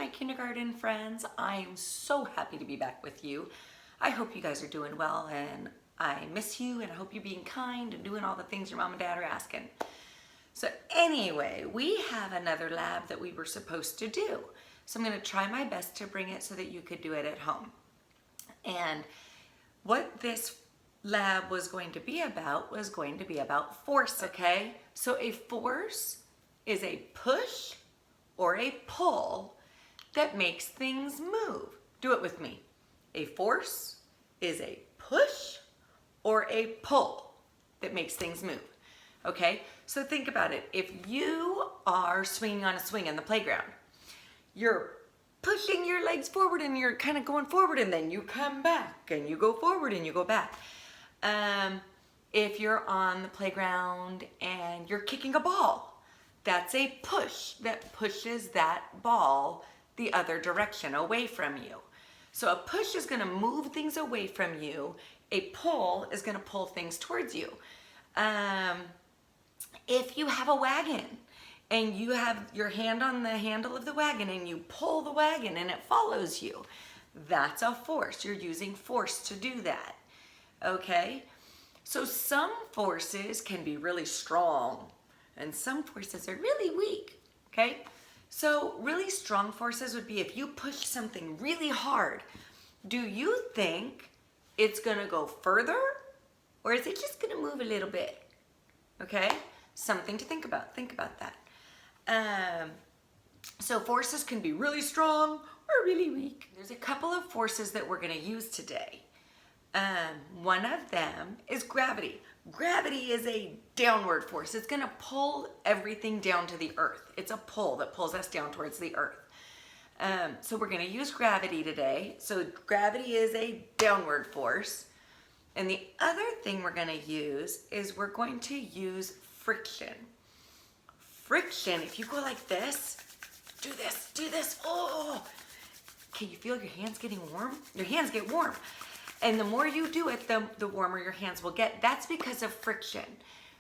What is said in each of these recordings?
my kindergarten friends. I am so happy to be back with you. I hope you guys are doing well, and I miss you, and I hope you're being kind and doing all the things your mom and dad are asking. So anyway, we have another lab that we were supposed to do. So I'm going to try my best to bring it so that you could do it at home. And what this lab was going to be about force, okay? So a force is a push or a pull that makes things move. Do it with me. A force is a push or a pull that makes things move. Okay, so think about it. If you are swinging on a swing in the playground, you're pushing your legs forward and you're kind of going forward, and then you come back and you go forward and you go back. If you're on the playground and you're kicking a ball, that's a push that pushes that ball the other direction, away from you. So a push is going to move things away from you. A pull is going to pull things towards you. If you have a wagon and you have your hand on the handle of the wagon and you pull the wagon and it follows you, that's a force. You're using force to do that. Okay? So some forces can be really strong and some forces are really weak. Okay? So really strong forces would be if you push something really hard, do you think it's going to go further, or is it just going to move a little bit? Okay? Something to think about. Think about that. So forces can be really strong or really weak. There's a couple of forces that we're going to use today. One of them is gravity. Gravity is a downward force. It's going to pull everything down to the earth. It's a pull that pulls us down towards the earth. So we're going to use gravity today. So gravity is a downward force. And the other thing we're going to use is we're going to use friction. Friction, if you go like this, do this. Oh, can you feel your hands getting warm? Your hands get warm. And the more you do it, the warmer your hands will get. That's because of friction.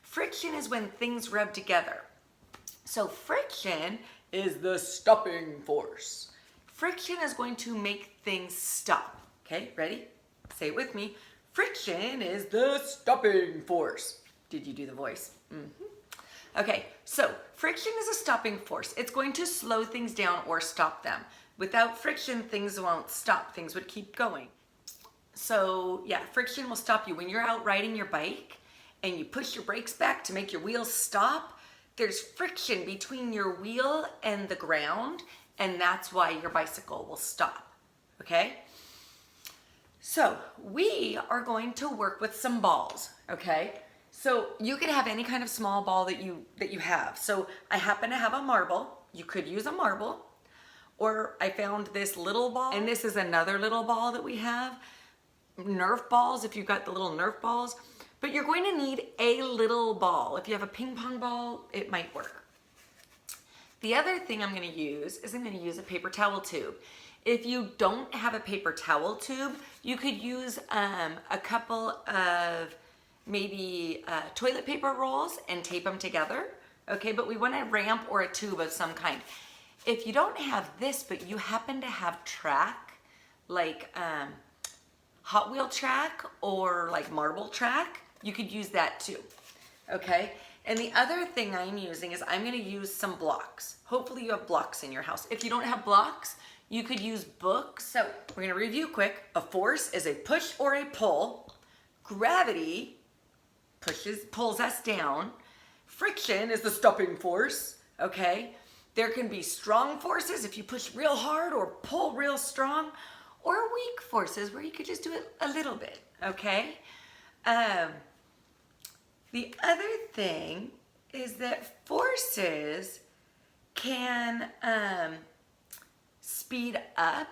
Friction is when things rub together. So friction is the stopping force. Friction is going to make things stop. Okay, ready? Say it with me. Friction is the stopping force. Did you do the voice? Mm-hmm. Okay, so friction is a stopping force. It's going to slow things down or stop them. Without friction, things won't stop. Things would keep going. So yeah, friction will stop you. When you're out riding your bike and you push your brakes back to make your wheels stop, there's friction between your wheel and the ground, and that's why your bicycle will stop. Okay? So we are going to work with some balls, okay? So you can have any kind of small ball that you have. So I happen to have a marble. You could use a marble, or I found this little ball, and this is another little ball that we have. Nerf balls, if you've got the little Nerf balls, but you're going to need a little ball. If you have a ping pong ball, it might work. The other thing I'm going to use is I'm going to use a paper towel tube. If you don't have a paper towel tube, you could use a couple of maybe toilet paper rolls and tape them together. Okay, but we want a ramp or a tube of some kind. If you don't have this, but you happen to have track, like Hot Wheel track or like marble track, you could use that too. Okay, and the other thing I'm using is I'm going to use some blocks. Hopefully you have blocks in your house. If you don't have blocks, you could use books. So we're going to review quick. A force is a push or a pull. Gravity pulls us down. Friction is the stopping force. Okay, there can be strong forces if you push real hard or pull real strong, or weak forces where you could just do it a little bit, okay? The other thing is that forces can speed up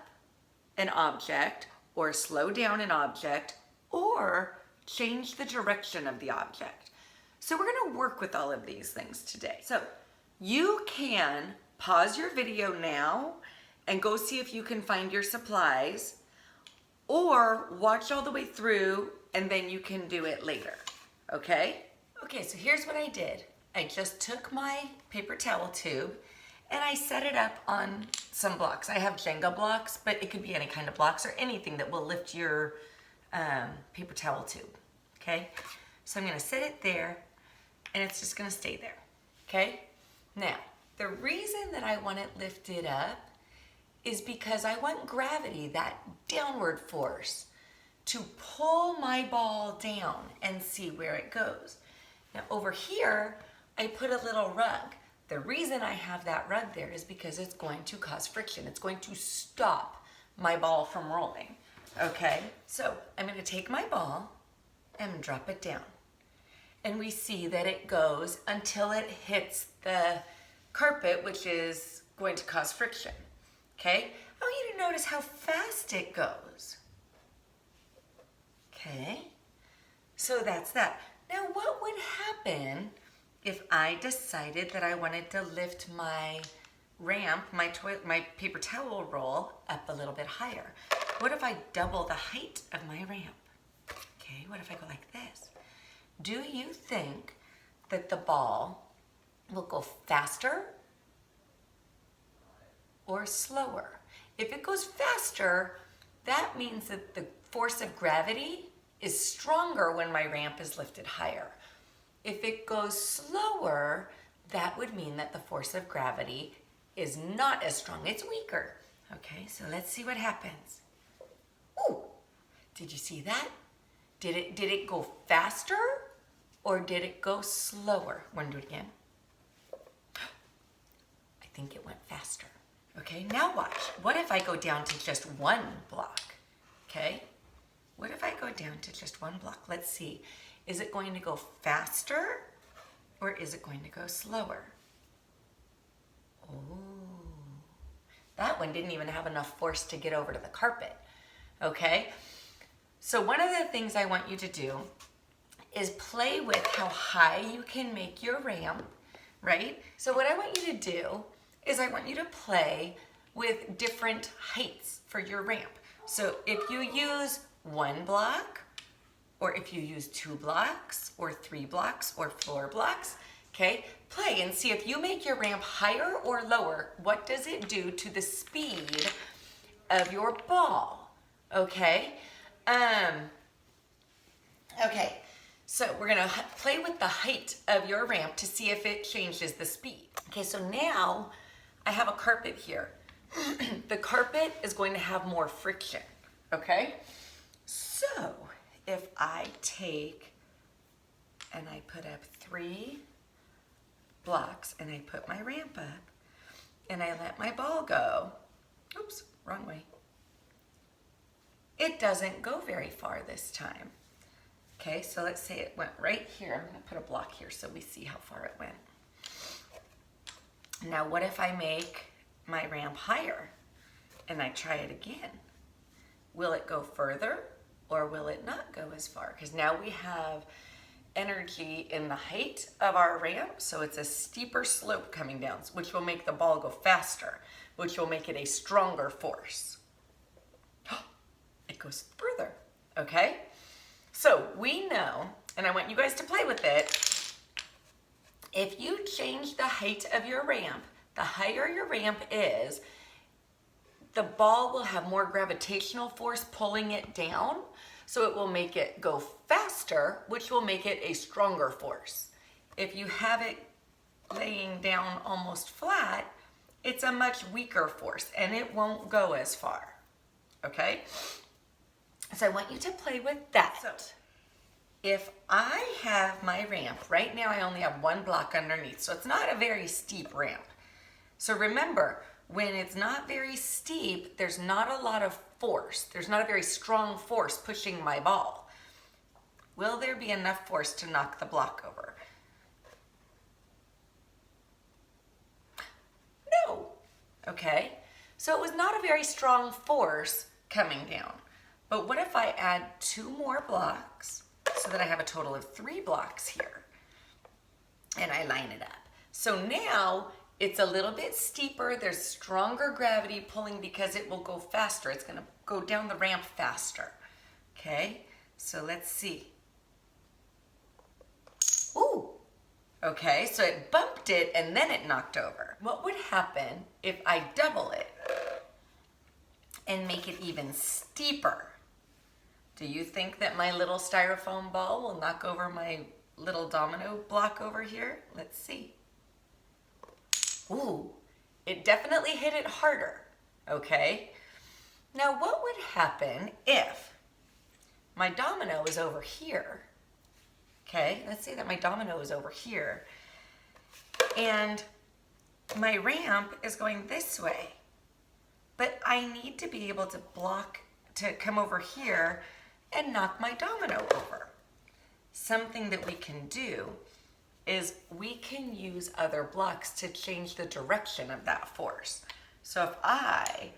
an object or slow down an object or change the direction of the object. So we're gonna work with all of these things today. So you can pause your video now and go see if you can find your supplies, or watch all the way through and then you can do it later, okay? Okay, so here's what I did. I just took my paper towel tube and I set it up on some blocks. I have Jenga blocks, but it could be any kind of blocks or anything that will lift your paper towel tube, okay? So I'm gonna set it there, and it's just gonna stay there, okay? Now, the reason that I want it lifted up is because I want gravity, that downward force, to pull my ball down and see where it goes. Now over here, I put a little rug. The reason I have that rug there is because it's going to cause friction. It's going to stop my ball from rolling, okay? So I'm gonna take my ball and drop it down. And we see that it goes until it hits the carpet, which is going to cause friction, okay? I want you to notice how fast it goes. Okay, so that's that. Now what would happen if I decided that I wanted to lift my ramp, my paper towel roll up a little bit higher? What if I double the height of my ramp? Okay, what if I go like this? Do you think that the ball will go faster or slower? If it goes faster, that means that the force of gravity is stronger when my ramp is lifted higher. If it goes slower, that would mean that the force of gravity is not as strong, it's weaker. Okay, so let's see what happens. Ooh, did you see that? Did it go faster or did it go slower? Want to do it again? I think it went faster. Okay, now watch. What if I go down to just one block? Okay, what if I go down to just one block? Let's see. Is it going to go faster or is it going to go slower? Oh, that one didn't even have enough force to get over to the carpet. Okay, so one of the things I want you to do is play with how high you can make your ramp, right? So what I want you to do is I want you to play with different heights for your ramp. So if you use one block, or if you use 2 blocks, or 3 blocks, or 4 blocks, okay, play and see if you make your ramp higher or lower, what does it do to the speed of your ball, okay? Okay, so we're gonna play with the height of your ramp to see if it changes the speed. Okay, so now I have a carpet here. The carpet is going to have more friction, okay? So if I take and I put up 3 blocks and I put my ramp up and I let my ball go, oops, wrong way. It doesn't go very far this time. Okay, so let's say it went right here. I'm gonna put a block here so we see how far it went. Now what if I make my ramp higher and I try it again? Will it go further or will it not go as far? Because now we have energy in the height of our ramp, so it's a steeper slope coming down, which will make the ball go faster, which will make it a stronger force. It goes further, okay? So we know, and I want you guys to play with it, if you change the height of your ramp, the higher your ramp is, the ball will have more gravitational force pulling it down, so it will make it go faster, which will make it a stronger force. If you have it laying down almost flat, it's a much weaker force and it won't go as far, okay? So I want you to play with that. So if I have my ramp, right now I only have 1 block underneath, so it's not a very steep ramp. So remember, when it's not very steep, there's not a lot of force. There's not a very strong force pushing my ball. Will there be enough force to knock the block over? No. Okay, so it was not a very strong force coming down. But what if I add 2 more blocks so that I have a total of 3 blocks here and I line it up? So now it's a little bit steeper, there's stronger gravity pulling because it will go faster. It's gonna go down the ramp faster, okay? So let's see. Ooh, Okay, so it bumped it and then it knocked over. What would happen if I double it and make it even steeper? Do you think that my little styrofoam ball will knock over my little domino block over here? Let's see. Ooh, it definitely hit it harder, okay? Now what would happen if my domino is over here? Okay, let's say that my domino is over here and my ramp is going this way, but I need to be able to block, to come over here and knock my domino over. Something that we can do is we can use other blocks to change the direction of that force. So if I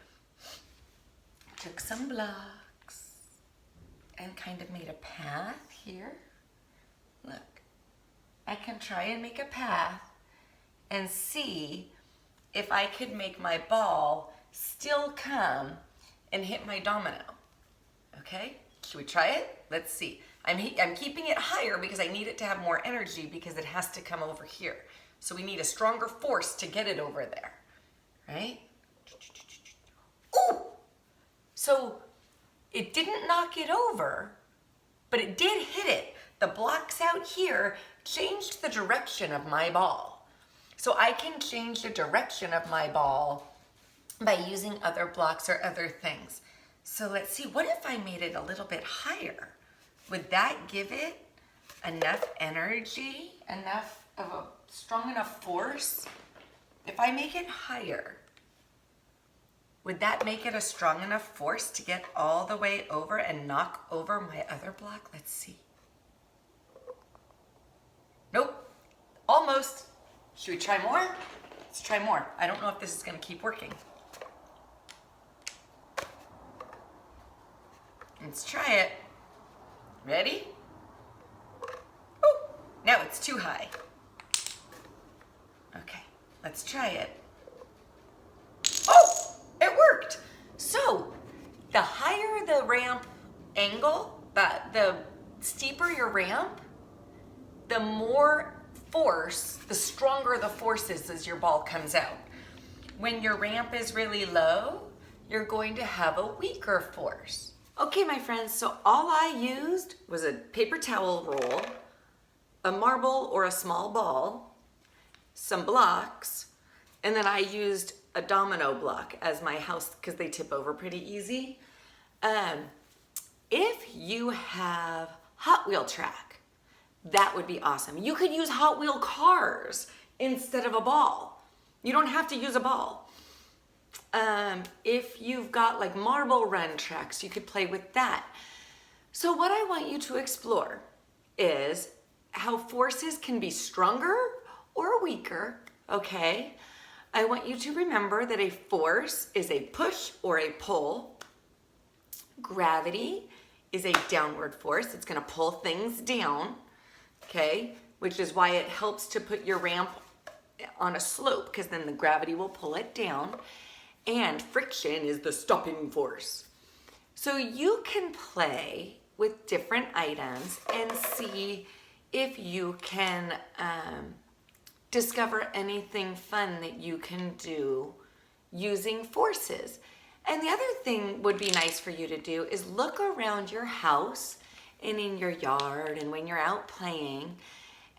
took some blocks and kind of made a path here, look, I can try and make a path and see if I could make my ball still come and hit my domino. Okay, should we try it? Let's see. I'm keeping it higher because I need it to have more energy because it has to come over here. So we need a stronger force to get it over there, right? Ooh! So it didn't knock it over, but it did hit it. The blocks out here changed the direction of my ball. So I can change the direction of my ball by using other blocks or other things. So let's see, what if I made it a little bit higher? Would that give it enough energy, enough of a strong enough force? If I make it higher, would that make it a strong enough force to get all the way over and knock over my other block? Let's see. Nope, almost. Should we try more? Let's try more. I don't know if this is gonna keep working. Let's try it. Ready? Oh, now it's too high. Okay, let's try it. Oh, it worked. So the higher the ramp angle, the steeper your ramp, the more force, the stronger the force is as your ball comes out. When your ramp is really low, you're going to have a weaker force. Okay, my friends, so all I used was a paper towel roll, a marble or a small ball, some blocks, and then I used a domino block as my house because they tip over pretty easy. If you have Hot Wheel track, that would be awesome. You could use Hot Wheel cars instead of a ball. You don't have to use a ball. If you've got like marble run tracks, you could play with that. So what I want you to explore is how forces can be stronger or weaker, okay? I want you to remember that a force is a push or a pull. Gravity is a downward force. It's gonna pull things down, okay? Which is why it helps to put your ramp on a slope because then the gravity will pull it down. And friction is the stopping force. So you can play with different items and see if you can discover anything fun that you can do using forces. And the other thing would be nice for you to do is look around your house and in your yard and when you're out playing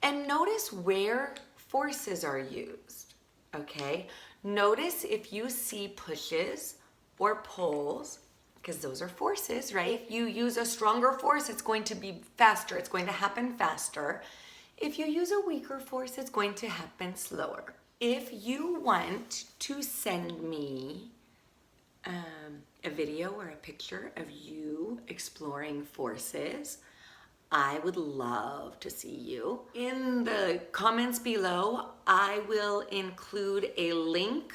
and notice where forces are used, okay? Notice if you see pushes or pulls, because those are forces, right? If you use a stronger force, it's going to be faster. It's going to happen faster. If you use a weaker force, it's going to happen slower. If you want to send me a video or a picture of you exploring forces, I would love to see you. In the comments below, I will include a link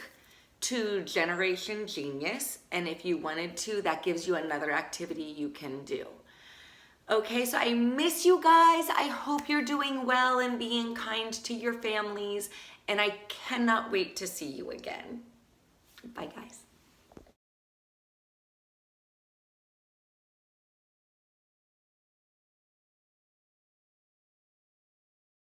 to Generation Genius, and if you wanted to, that gives you another activity you can do. Okay, so I miss you guys. I hope you're doing well and being kind to your families, and I cannot wait to see you again. Bye, guys.